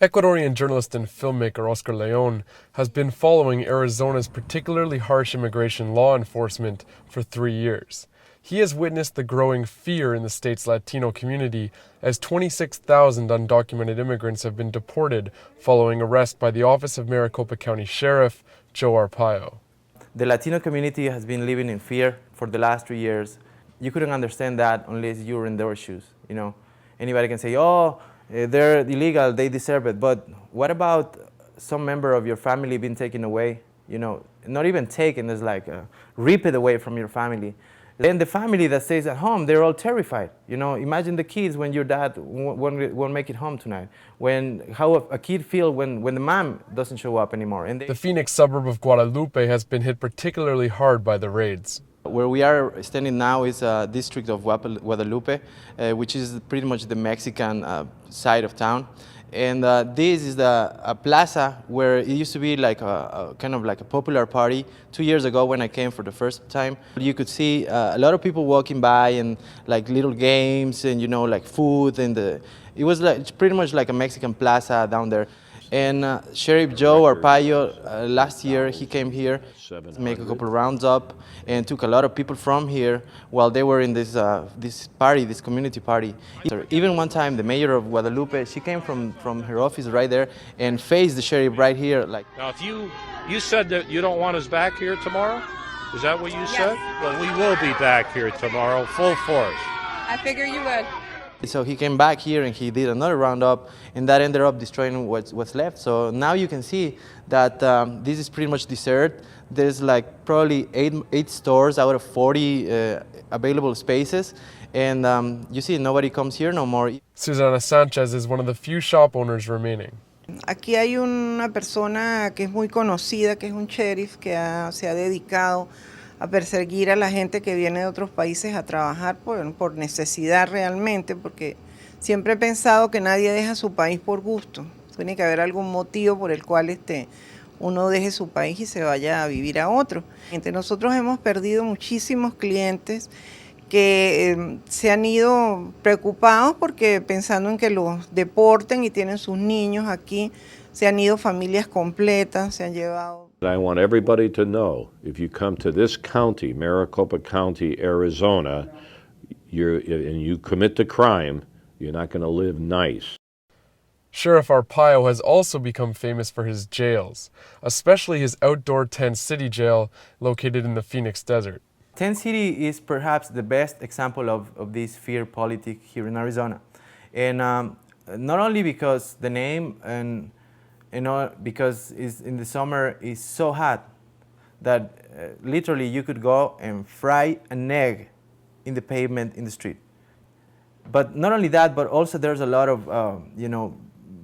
Ecuadorian journalist and filmmaker Oscar Leon has been following Arizona's particularly harsh immigration law enforcement for 3 years. He has witnessed the growing fear in the state's Latino community as 26,000 undocumented immigrants have been deported following arrest by the Office of Maricopa County Sheriff Joe Arpaio. The Latino community has been living in fear for the last 3 years. You couldn't understand that unless you were in their shoes. Anybody can say, oh, they're illegal, they deserve it. But what about some member of your family being taken away? Not even taken, it's like rip it away from your family. Then the family that stays at home, they're all terrified. Imagine the kids when your dad won't make it home tonight. How a kid feels when the mom doesn't show up anymore. The Phoenix suburb of Guadalupe has been hit particularly hard by the raids. Where we are standing now is a district of Guadalupe, which is pretty much the Mexican side of town. And this is a plaza where it used to be like a kind of like a popular party. 2 years ago when I came for the first time, you could see a lot of people walking by and like little games and like food, and it was like pretty much like a Mexican plaza down there. And Sheriff Joe Arpaio, last year he came here to make a couple rounds up and took a lot of people from here while they were in this party, this community party. Even one time the mayor of Guadalupe, she came from her office right there and faced the sheriff right here. Now if you said that you don't want us back here tomorrow, is that what you said? Well, we will be back here tomorrow, full force. I figure you would. So he came back here and he did another roundup, and that ended up destroying what's left. So now you can see that this is pretty much desert. There's like probably eight stores out of 40 available spaces, and you see nobody comes here no more. Susana Sanchez is one of the few shop owners remaining. Aquí hay una persona que es muy conocida, que es un sheriff que se ha dedicado a perseguir a la gente que viene de otros países a trabajar por necesidad realmente, porque siempre he pensado que nadie deja su país por gusto. Tiene que haber algún motivo por el cual uno deje su país y se vaya a vivir a otro. Nosotros hemos perdido muchísimos clientes que se han ido preocupados porque pensando en que los deporten y tienen sus niños aquí, se han ido familias completas, se han llevado. I want everybody to know, if you come to this county, Maricopa County, Arizona, and you commit the crime, you're not going to live nice. Sheriff Arpaio has also become famous for his jails, especially his outdoor Tent City jail located in the Phoenix desert. Tent City is perhaps the best example of this fear politic here in Arizona. And not only because the name and because in the summer it's so hot that literally you could go and fry an egg in the pavement in the street. But not only that, but also there's a lot of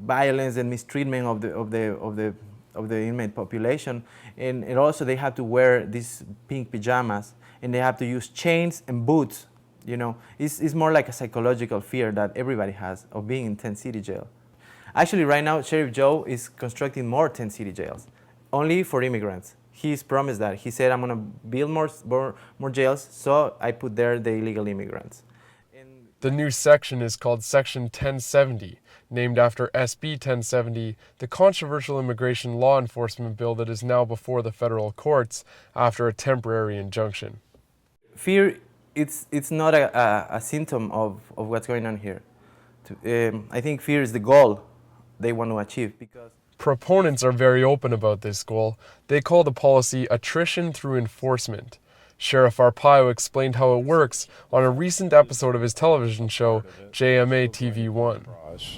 violence and mistreatment of the inmate population, and also they have to wear these pink pajamas and they have to use chains and boots. It's more like a psychological fear that everybody has of being in Tent City jail. Actually, right now, Sheriff Joe is constructing more Tent City jails, only for immigrants. He's promised that. He said, I'm going to build more jails, so I put there the illegal immigrants. The new section is called Section 1070, named after SB 1070, the controversial immigration law enforcement bill that is now before the federal courts after a temporary injunction. Fear, it's not a symptom of what's going on here. I think fear is the goal they want to achieve. Because proponents are very open about this goal. They call the policy attrition through enforcement. Sheriff Arpaio explained how it works on a recent episode of his television show, JMA TV1.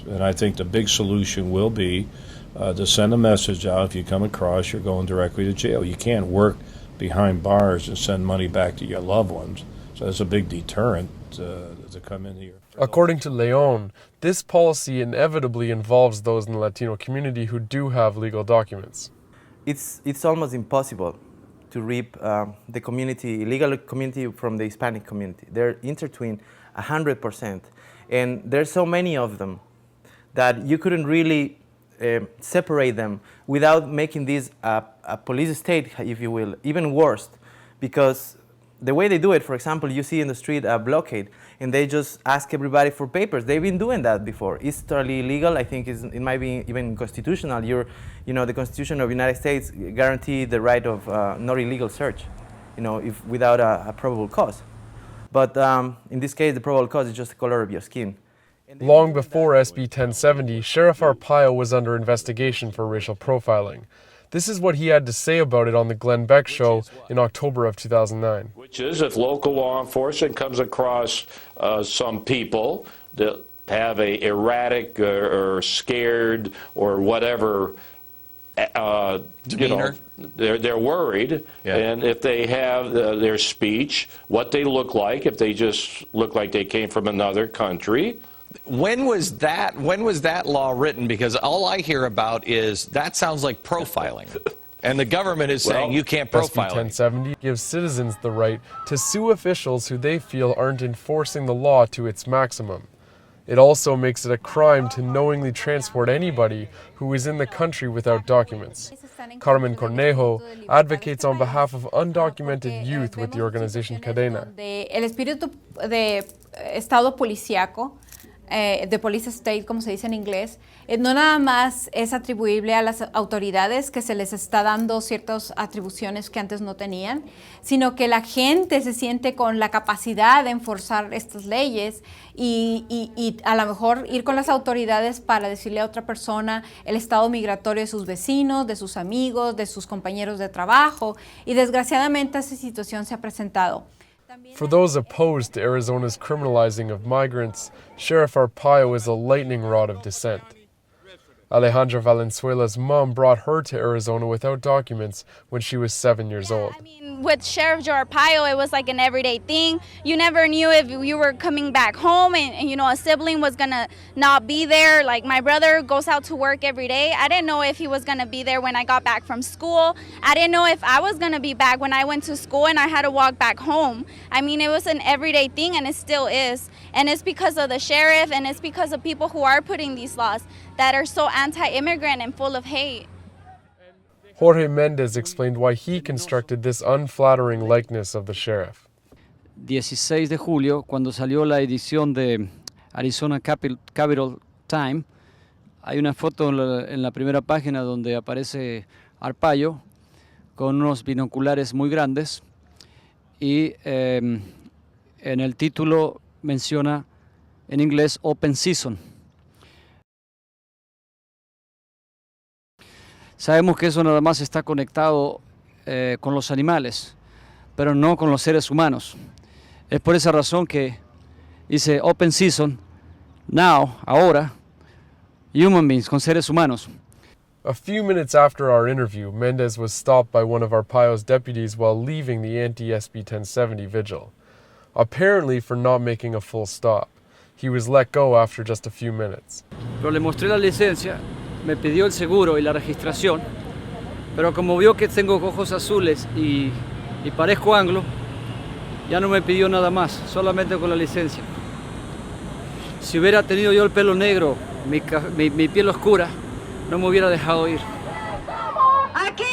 And I think the big solution will be to send a message out. If you come across, you're going directly to jail. You can't work behind bars and send money back to your loved ones. So that's a big deterrent to come in here. According to Leon, this policy inevitably involves those in the Latino community who do have legal documents. It's almost impossible to rip the illegal community from the Hispanic community. They're intertwined 100%. And there's so many of them that you couldn't really separate them without making this a police state, if you will, even worse. Because the way they do it, for example, you see in the street a blockade, and they just ask everybody for papers. They've been doing that before. It's totally illegal. I think it might be even constitutional. The Constitution of the United States guarantees the right of not illegal search, if without a probable cause. But in this case, the probable cause is just the color of your skin. Long before SB 1070, Sheriff Arpaio was under investigation for racial profiling. This is what he had to say about it on the Glenn Beck Show in October of 2009. Which is, if local law enforcement comes across some people that have a erratic or scared or whatever, they're worried, yeah. And if they have their speech, what they look like, if they just look like they came from another country. When was that law written? Because all I hear about is that sounds like profiling. And the government is saying you can't profile. SB 1070 gives citizens the right to sue officials who they feel aren't enforcing the law to its maximum. It also makes it a crime to knowingly transport anybody who is in the country without documents. Carmen Cornejo advocates on behalf of undocumented youth with the organization Cadena. El espíritu de estado policíaco, de police state, como se dice en inglés, no nada más es atribuible a las autoridades que se les está dando ciertas atribuciones que antes no tenían, sino que la gente se siente con la capacidad de enforzar estas leyes y a lo mejor ir con las autoridades para decirle a otra persona el estado migratorio de sus vecinos, de sus amigos, de sus compañeros de trabajo, y desgraciadamente esa situación se ha presentado. For those opposed to Arizona's criminalizing of migrants, Sheriff Arpaio is a lightning rod of dissent. Alejandra Valenzuela's mom brought her to Arizona without documents when she was 7 years old. I mean, with Sheriff Joe Arpaio, it was like an everyday thing. You never knew if you were coming back home and a sibling was gonna not be there. Like, my brother goes out to work every day. I didn't know if he was gonna be there when I got back from school. I didn't know if I was gonna be back when I went to school and I had to walk back home. I mean, it was an everyday thing, and it still is. And it's because of the sheriff, and it's because of people who are putting these laws that are so anti-immigrant and full of hate. Jorge Mendez explained why he constructed this unflattering likeness of the sheriff. 16 de julio, cuando salió la edición de Arizona Capital Time, hay una foto en la primera página donde aparece Arpaio con unos binoculares muy grandes y en el título menciona en inglés Open Season. Sabemos que eso nada más está conectado con los animales, pero no con los seres humanos. Es por esa razón que dice Open Season, now, ahora, human beings, con seres humanos. A few minutes after our interview, Mendez was stopped by one of Arpaio's deputies while leaving the anti-SB 1070 vigil, apparently for not making a full stop. He was let go after just a few minutes. Pero le mostré la licencia, me pidió el seguro y la registración, pero como vio que tengo ojos azules y parezco anglo, ya no me pidió nada más, solamente con la licencia. Si hubiera tenido yo el pelo negro, mi piel oscura, no me hubiera dejado ir. Aquí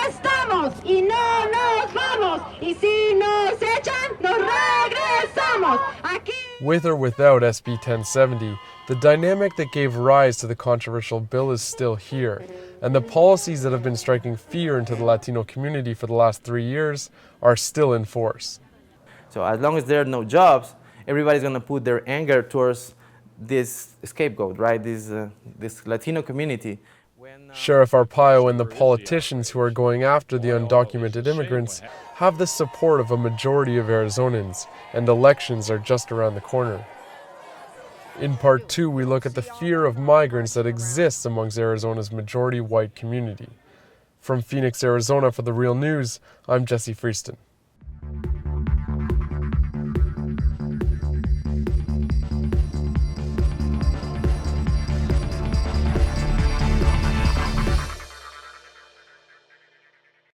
estamos y no nos vamos, y si nos echan, nos regresamos. Aquí. With or without SB 1070, the dynamic that gave rise to the controversial bill is still here, and the policies that have been striking fear into the Latino community for the last 3 years are still in force. So as long as there are no jobs, everybody's going to put their anger towards this scapegoat, right? This Latino community. Sheriff Arpaio and the politicians who are going after the undocumented immigrants have the support of a majority of Arizonans, and elections are just around the corner. In part 2, we look at the fear of migrants that exists amongst Arizona's majority white community. From Phoenix, Arizona for The Real News, I'm Jesse Freeston.